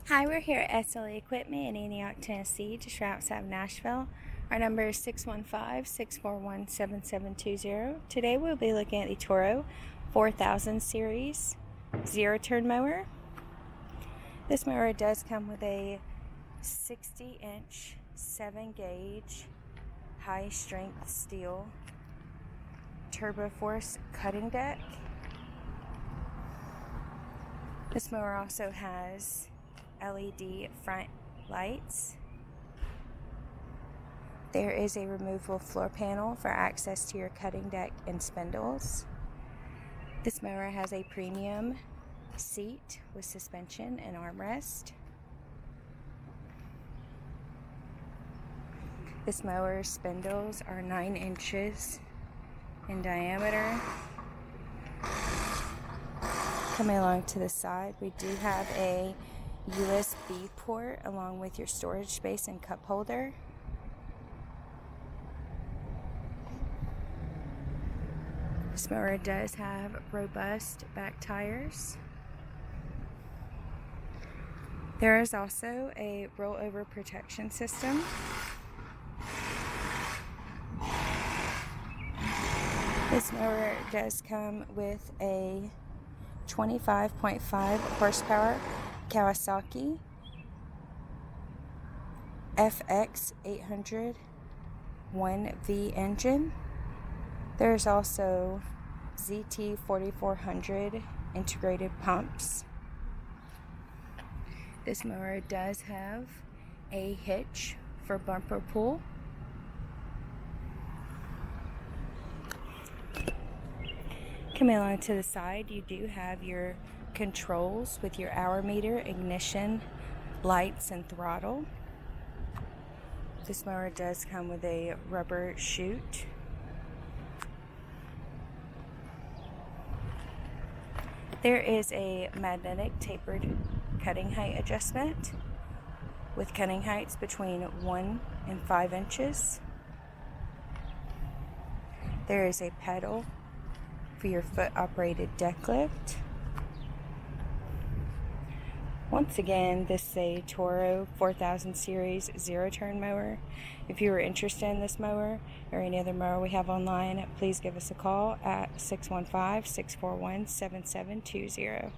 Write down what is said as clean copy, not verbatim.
Hi, we're here at SLE Equipment in Antioch, Tennessee, just right outside of Nashville. Our number is 615-641-7720. Today we'll be looking at the Toro 4000 series zero-turn mower. This mower does come with a 60-inch 7-gauge high-strength steel turbo force cutting deck. This mower also has LED front lights. There is a removable floor panel for access to your cutting deck and spindles. This mower has a premium seat with suspension and armrest. This mower's spindles are 9 inches in diameter. Coming along to the side, we do have a USB port along with your storage space and cup holder. This mower does have robust back tires. There is also a rollover protection system. This mower does come with a 25.5 horsepower Kawasaki FX 800 1V engine. There's also ZT 4400 integrated pumps. This mower does have a hitch for bumper pull. Coming along to the side, you do have your controls with your hour meter, ignition, lights, and throttle. This mower does come with a rubber chute. There is a magnetic tapered cutting height adjustment with cutting heights between 1 and 5 inches. There is a pedal for your foot operated deck lift. Once again, this is a Toro 4000 series zero-turn mower. If you are interested in this mower or any other mower we have online, please give us a call at 615-641-7720.